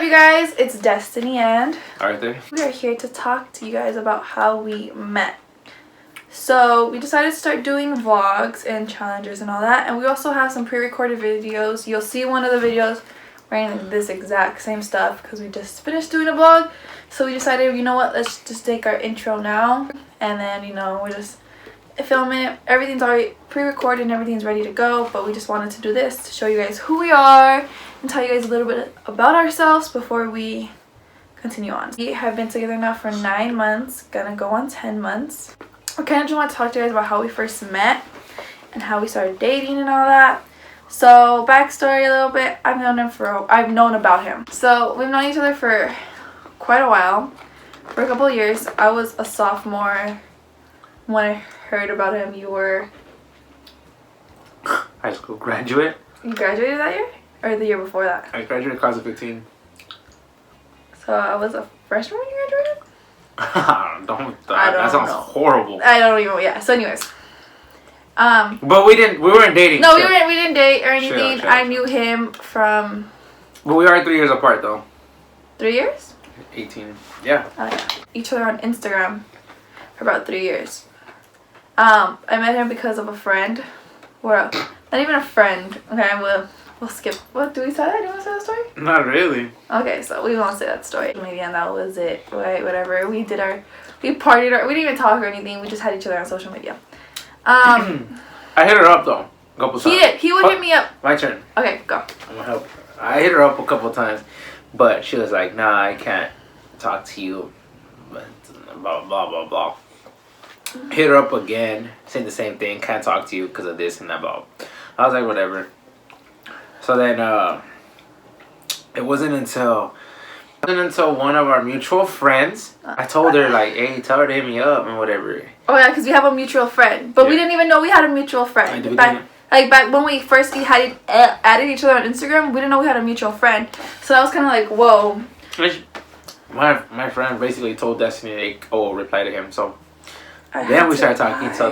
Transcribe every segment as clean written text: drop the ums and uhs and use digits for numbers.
up, you guys? It's Destiny and Arthur. We are here to talk to you guys about how we met. So we decided to start doing vlogs and challenges and all that, and we also have some pre-recorded videos. You'll see one of the videos wearing this exact same stuff because we just finished doing a vlog. So we decided, you know what, let's just take our intro now, and then, you know, we just film it. Everything's already pre-recorded and everything's ready to go, but we just wanted to do this to show you guys who we are and tell you guys a little bit about ourselves before we continue on. We have been together now for 9 months, gonna go on 10 months. I kind of just want to talk to you guys about how we first met and how we started dating and all that. So backstory a little bit, I've known about him. So we've known each other for quite a while, for a couple of years. I was a sophomore when I heard about him. You were high school graduate. You graduated that year? Or the year before that? I graduated class of 15. So I was a freshman when you graduated? That sounds horrible. I don't even, yeah. So anyways. But we weren't dating. No, we didn't date or anything. Sure. I knew him from... But we are 3 years apart though. 3 years? 18. Yeah. Oh yeah. Each other on Instagram for about 3 years. I met him because of a friend. Well, not even a friend. Okay, we'll skip. What, do we say that? Do you want to say that story? Not really. Okay, so we won't say that story. Maybe, and that was it. Right, whatever. We partied. We didn't even talk or anything. We just had each other on social media. I hit her up though a couple times. He did. He would hit me up. My turn. Okay, go. I'm gonna help her. I hit her up a couple times, but she was like, "Nah, I can't talk to you." Blah blah blah blah. Hit her up again, saying the same thing. Can't talk to you because of this and that. Blah. I was like, whatever. So then, it wasn't until one of our mutual friends, I told her like, "Hey, tell her to hit me up and whatever." Oh yeah, because we have a mutual friend, but we didn't even know we had a mutual friend. Back when we first had added each other on Instagram, we didn't know we had a mutual friend. So that was kind of like, whoa. My friend basically told Destiny, reply to him. So then we started talking. So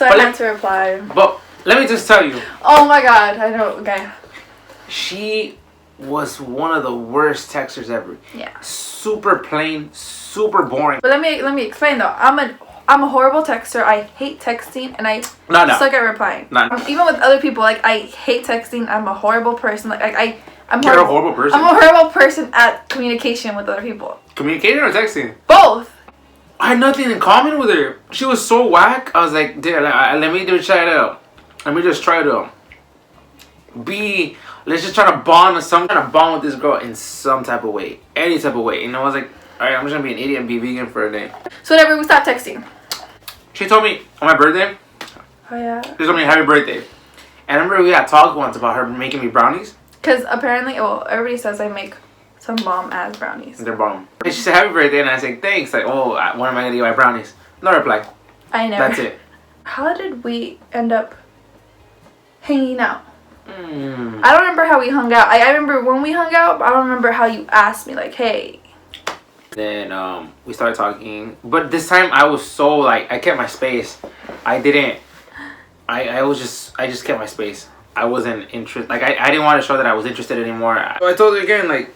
I had to reply. But let me just tell you. Oh my god, I know. Okay. She was one of the worst texters ever. Yeah. Super plain, super boring. But let me explain though. I'm a horrible texter. I hate texting and I suck at replying. Even with other people, like I hate texting. I'm a horrible person. You're a horrible person. I'm a horrible person at communication with other people. Communicating or texting? Both. I had nothing in common with her. She was so whack. I was like, dude, let me try it out. Let me just try to let's just try to bond with this girl in some type of way. Any type of way. You know, I was like, alright, I'm just gonna be an idiot and be vegan for a day. So whatever, we stopped texting. She told me on my birthday. Oh yeah. She told me happy birthday. And I remember we had talked once about her making me brownies. Because apparently, well, everybody says I make some bomb-ass brownies. They're bomb. And she said happy birthday and I said thanks. Like, oh, when am I gonna get my brownies? No reply. I never. That's it. How did we end up hanging out? I don't remember how we hung out. I remember when we hung out, but I don't remember how you asked me, like, hey. Then we started talking, but this time I was so like, I kept my space. I just kept my space. I wasn't interested. Like I didn't want to show that I was interested anymore. So I told her again, like,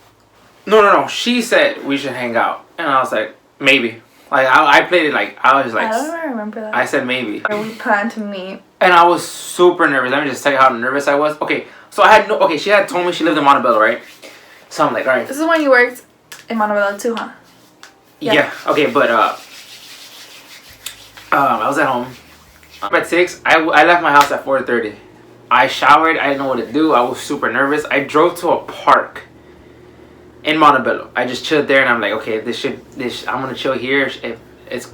no. She said we should hang out, and I was like, maybe. Like I played it like I was like. I don't even remember that. I said maybe. We planned to meet. And I was super nervous. Let me just tell you how nervous I was. Okay, so she had told me she lived in Montebello, right? So I'm like, all right. This is when you worked in Montebello too, huh? Yeah. Okay, but I was at home. At 6, I left my house at 4:30. I showered. I didn't know what to do. I was super nervous. I drove to a park in Montebello. I just chilled there, and I'm like, okay, I'm gonna chill here. If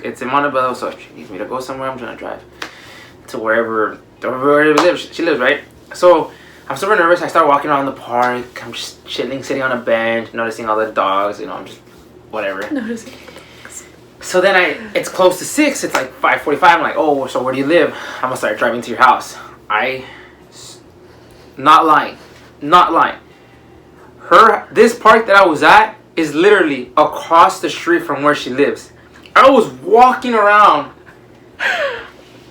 it's in Montebello, so if she needs me to go somewhere, I'm gonna drive to wherever she lives, right? So I'm super nervous. I start walking around the park. I'm just chilling, sitting on a bench, noticing all the dogs. You know, I'm just whatever. Noticing. So then it's close to 6. It's like 5:45. I'm like, oh, so where do you live? I'm gonna start driving to your house. Not lying. This park that I was at is literally across the street from where she lives. I was walking around.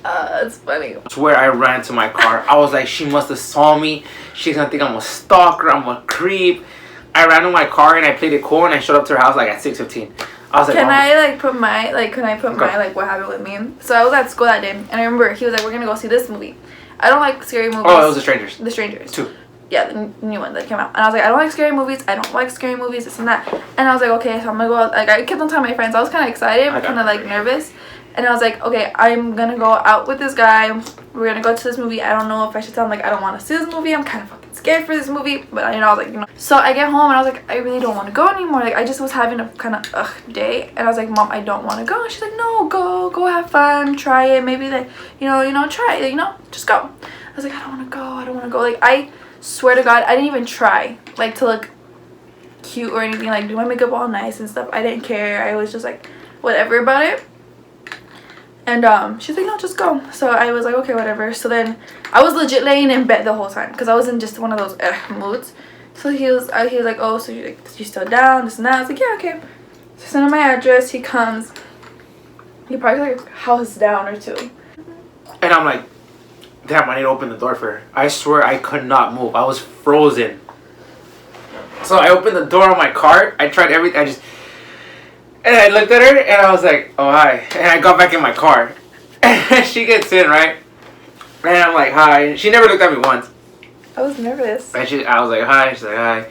That's funny. That's where I ran to my car. I was like, she must have saw me. She's gonna think I'm a stalker. I'm a creep. I ran to my car and I played it cool and I showed up to her house like at 6:15. I was like, can I put my what happened with me? So I was at school that day and I remember he was like, we're gonna go see this movie. I don't like scary movies. Oh, it was The Strangers. The Strangers. 2. Yeah, the new one that came out. And I was like, I don't like scary movies. I don't like scary movies, this and that. And I was like, okay, so I'm gonna go out. Like, I kept on telling my friends. I was kind of excited, but kind of like nervous. And I was like, okay, I'm gonna go out with this guy. We're gonna go to this movie. I don't know if I should tell him, like, I don't want to see this movie. I'm kind of fucking scared for this movie. But, I was like, So I get home and I was like, I really don't want to go anymore. Like, I just was having a kind of day. And I was like, Mom, I don't want to go. And she's like, no, go have fun. Try it. Maybe, like, try it. Just go. I was like, I don't want to go. Like, I swear to God, I didn't even try, like, to look cute or anything, like, do my makeup all nice and stuff. I didn't care. I was just, like, whatever about it. And she's like, no, just go. So I was like, okay, whatever. So then I was legit laying in bed the whole time because I was in just one of those moods. So he was like, oh, so you're still down, this and that. I was like, yeah, okay. So I sent him my address. He comes. He probably like a house down or two. And I'm like, damn, I need to open the door for her. I swear I could not move. I was frozen. So I opened the door on my car. I tried everything. And I looked at her and I was like, oh, hi. And I got back in my car. And she gets in, right? And I'm like, hi. She never looked at me once. I was nervous. And I was like, hi. She's like, hi.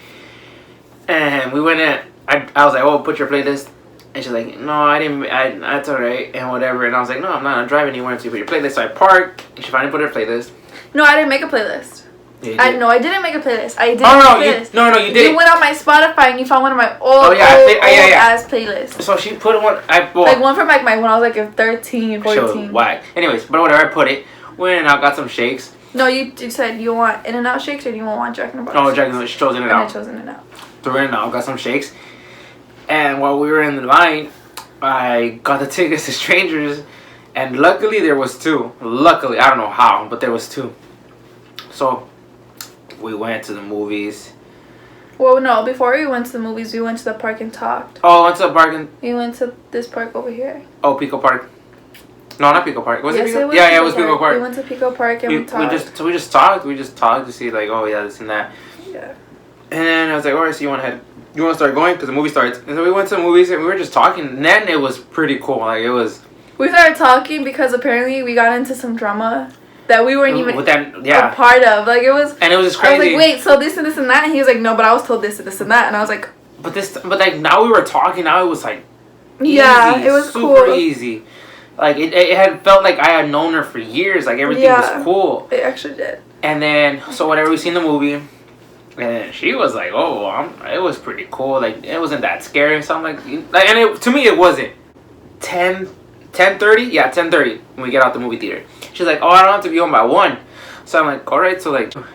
And we went in. I was like, oh, put your playlist. And she's like, no, I didn't. That's all right. And whatever. And I was like, no, I'm not. I'm driving anywhere until you put your playlist. So I parked. And she finally put her playlist. No, I didn't make a playlist. Yeah, I didn't make a playlist. I didn't. No, you did. You went on my Spotify and you found one of my old ass playlists. So she put one. Like one from like when I was like 13, 14. Show whack. Anyways, but whatever. I put it. Went and I got some shakes. No, you said you want In-N-Out shakes or you want Jack in the Box? No, Jack in the Box. She chose In-N-Out. And I chose In-N-Out. Threw In-N-Out. Got some shakes. And while we were in the line, I got the tickets to Strangers, and luckily there was 2. Luckily, I don't know how, but there was 2. So we went to the movies. Well, no, before we went to the movies, we went to the park and talked. Oh, went to the park and... We went to this park over here. Oh, Pico Park. No, not Pico Park. Was it Pico? Was it was Pico Park. We went to Pico Park and we talked. We just talked. We just talked to see like, oh yeah, this and that. Yeah. And then I was like, alright, so you want to start going because the movie starts. And so we went to the movies and we were just talking. And then it was pretty cool. Like it was. We started talking because apparently we got into some drama that we weren't even a part of. Like it was. And it was just crazy. I was like, wait, so this and this and that. And he was like, no, but I was told this and this and that. And I was like. But like now we were talking. Now it was like. Easy, yeah, it was super easy. Like it had felt like I had known her for years. Like everything was cool. It actually did. And then so whatever, we seen the movie, and she was like, "Oh, it was pretty cool. Like it wasn't that scary or something like." And to me, it wasn't. 10:30? Yeah, 10:30 when we get out the movie theater. She's like, "Oh, I don't have to be home by 1." So I'm like, "All right." So like, and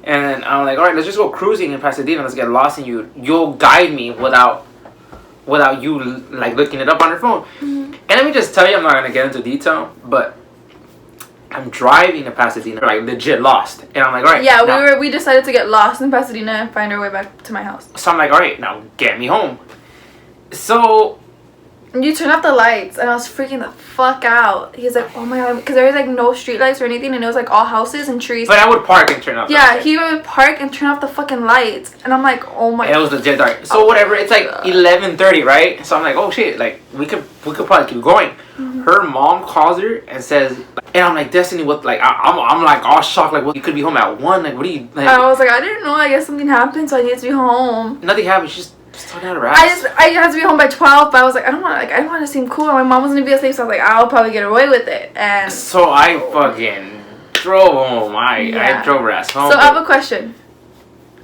then I'm like, "All right, let's just go cruising in Pasadena. Let's get lost, and you'll guide me without you like looking it up on your phone." Mm-hmm. And let me just tell you, I'm not gonna get into detail, but I'm driving to Pasadena, like legit lost, and I'm like, all right. Yeah, we decided to get lost in Pasadena and find our way back to my house. So I'm like, all right, now get me home. So you turned off the lights, and I was freaking the fuck out. He's like, oh my god, because there was like no street lights or anything, and it was like all houses and trees. But I would park and turn off. Yeah, he would park and turn off the fucking lights, and I'm like, oh my. And it was legit dark. So whatever, it's like 11:30, right? So I'm like, oh shit, like we could probably keep going. Mm-hmm. Her mom calls her and says, and I'm like, Destiny, what? Like I'm like all shocked, like, what? You could be home at 1. Like, what are you? Like, I was like, I didn't know. I guess something happened, so I needed to be home. Nothing happened. She's just talking out of her I had to be home by 12, but I was like, I don't want to seem cool. My mom was gonna be asleep, so I was like, I'll probably get away with it. And so I fucking drove home. I drove her ass home. So I have a question.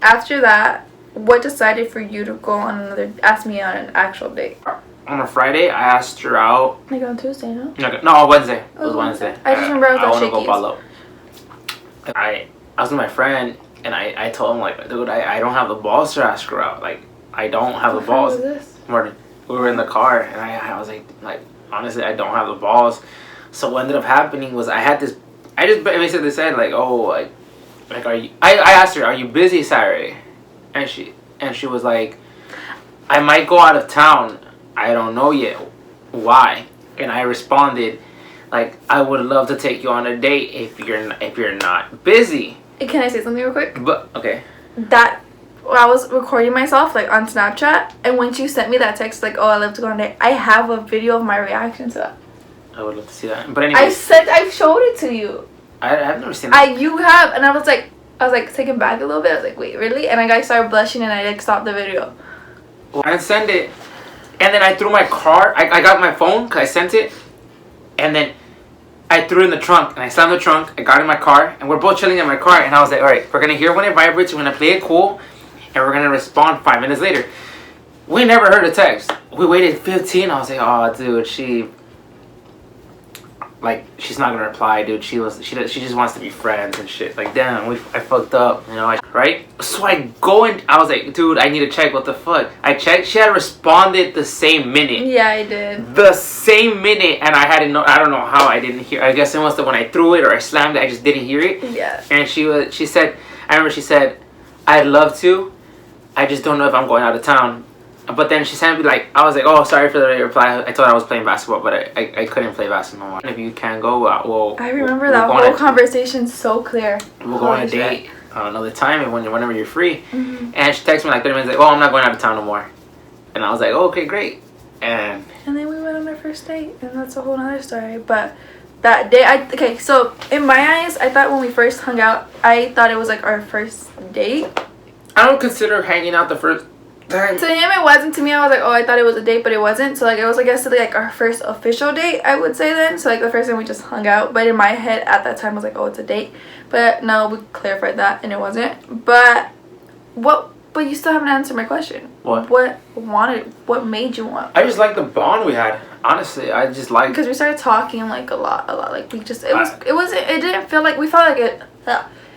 After that, what decided for you to go on ask me on an actual date? On a Friday, I asked her out. Like on Tuesday, no? No, Wednesday. It was Wednesday. I just remember I was at Shakey's. Go follow. I was with my friend, and I told him, like, dude, I don't have the balls to ask her out. Like, I don't have the balls. What was this? Morning. We were in the car, and I was like, honestly, I don't have the balls. So what ended up happening was I just basically said, like, oh, like are you? I asked her, are you busy Saturday? And she was like, I might go out of town. I don't know yet. Why? And I responded, like, I would love to take you on a date if you're not busy. Can I say something real quick? But okay. That I was recording myself like on Snapchat, and when you sent me that text like, oh, I love to go on a date, I have a video of my reaction to that. I would love to see that. But anyway, I showed it to you. I've never seen that. You have, and I was like taken back a little bit. I was like, wait, really? And I started blushing, and I like stopped the video. I sent it, and then I threw my card. I got my phone because I sent it, and then I threw it in the trunk, and I slammed the trunk. I got in my car, and we're both chilling in my car, and I was like, all right, we're gonna hear when it vibrates. We're gonna play it cool, and we're gonna respond 5 minutes later. We never heard a text. We waited 15. I was like, oh, dude, she's not gonna reply, dude. She just wants to be friends and shit. Like, damn, I fucked up, you know, right? So I go and I was like, dude, I need to check. What the fuck? I checked. She had responded the same minute. Yeah, I did. The same minute, and I don't know how I didn't hear. I guess it must have when I threw it or I slammed it. I just didn't hear it. Yeah. And she said, I remember she said, I'd love to. I just don't know if I'm going out of town. But then she sent me like, I was like, oh, sorry for the late reply. I thought I was playing basketball, but I couldn't play basketball. If you can go, well, I remember that whole conversation so clear. We'll go on a date another time and whenever you're free. Mm-hmm. And she texted me like 30 minutes like, oh, I'm not going out of town no more. And I was like, oh, okay, great. And then we went on our first date, and that's a whole other story. But that day, so in my eyes, I thought when we first hung out, I thought it was like our first date. I don't consider hanging out the first time. To him, it wasn't. To me, I was like, oh, I thought it was a date, but it wasn't. So like, it was, I guess, like our first official date, I would say then. So like the first time we just hung out, but in my head at that time I was like, oh, it's a date. But no, we clarified that, and it wasn't. But you still haven't answered my question. What? What made you want? I just like the bond we had. Honestly, I just like because we started talking like a lot. Like we just it didn't feel like we felt like it.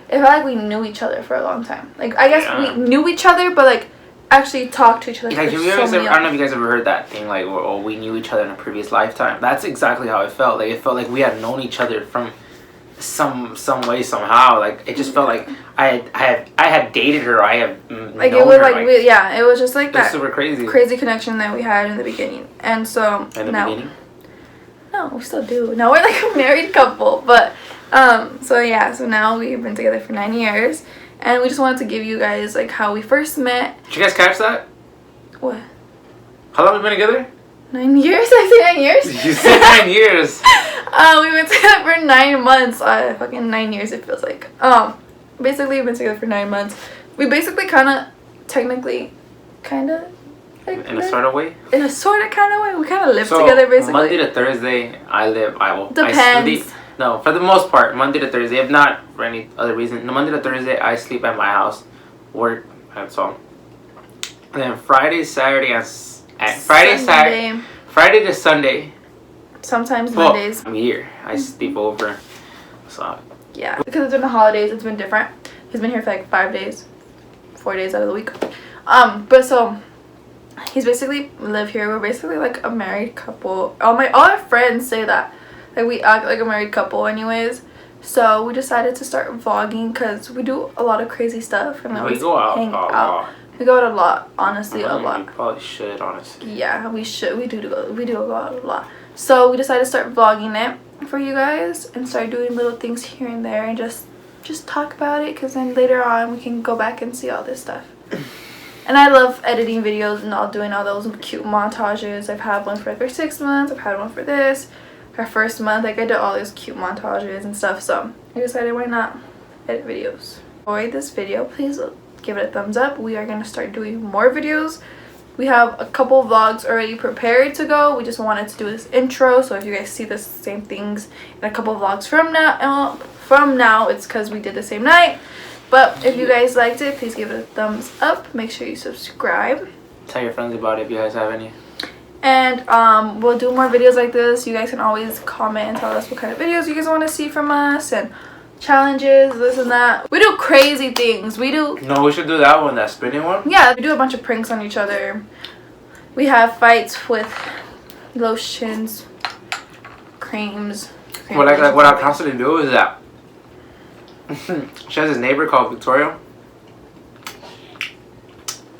It felt like we knew each other for a long time. Like I guess we knew each other, but like actually talked to each other. Like, I don't know if you guys ever heard that thing like, oh, we knew each other in a previous lifetime. That's exactly how it felt. Like it felt like we had known each other from some way somehow. Like it just felt like I had dated her. I have like it was her, like it was just like that super crazy connection that we had in the beginning. And so beginning? No, we still do. Now we're like a married couple, but so now we've been together for 9 years, and we just wanted to give you guys like how we first met. Did you guys catch that? What? How long have we been together? 9 years? I say 9 years? You said 9 years. We've been together for 9 months. Fucking 9 years it feels like. Basically we've been together for 9 months. We basically technically like in a sort of way? In a sort of kind of way. We kind of live together basically. Monday to Thursday Depends. I sleep. No, for the most part, Monday to Thursday. If not for any other reason, Monday to Thursday I sleep at my house, work, that's all. And then Friday, Saturday, Friday to Sunday. Sometimes Mondays. I'm here. I sleep over. So. Yeah, because it's been the holidays. It's been different. He's been here for like 5 days, 4 days out of the week. But so he's basically live here. We're basically like a married couple. All our friends say that. Like we act like a married couple anyways. So we decided to start vlogging because we do a lot of crazy stuff and we go out hang out. We go out a lot, honestly, a lot. We probably should, honestly. Yeah, we should. We do go out a lot. So we decided to start vlogging it for you guys and start doing little things here and there and just talk about it, because then later on we can go back and see all this stuff. And I love editing videos and doing all those cute montages. I've had one for 6 months. I've had one for this. Our first month, like I did all these cute montages and stuff. So I decided, why not edit videos? Enjoy this video, please give it a thumbs up. We are gonna start doing more videos. We have a couple vlogs already prepared to go. We just wanted to do this intro, so if you guys see the same things in a couple vlogs from now, it's because we did the same night. But if you guys liked it, please give it a thumbs up. Make sure you subscribe. Tell your friends about it if you guys have any. And we'll do more videos like this. You guys can always comment and tell us what kind of videos you guys want to see from us, and challenges, this and that. We do crazy things. We should do that one, that spinning one. Yeah, we do a bunch of pranks on each other. We have fights with lotions, creams. Well, like what I constantly do is that she has this neighbor called Victoria.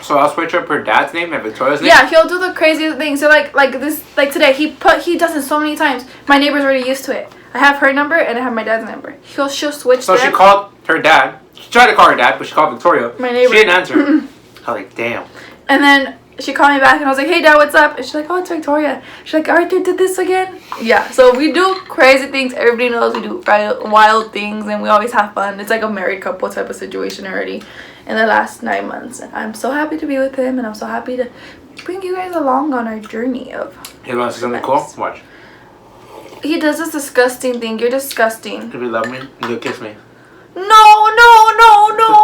So I'll switch up her dad's name and Victoria's name. Yeah, he'll do the craziest things. So like today, he does it so many times. My neighbor's already used to it. I have her number and I have my dad's number. She'll switch. So them. She called her dad. She tried to call her dad, but she called Victoria. My neighbor. She didn't answer. I was like, damn. And then she called me back and I was like, hey, Dad, what's up? And she's like, oh, it's Victoria. She's like, Arthur did this again? Yeah, so we do crazy things. Everybody knows we do wild things and we always have fun. It's like a married couple type of situation already in the last 9 months. And I'm so happy to be with him and I'm so happy to bring you guys along on our journey of... You want to see something cool? Watch. He does this disgusting thing. You're disgusting. If you love me, you'll kiss me. No, no, no, no.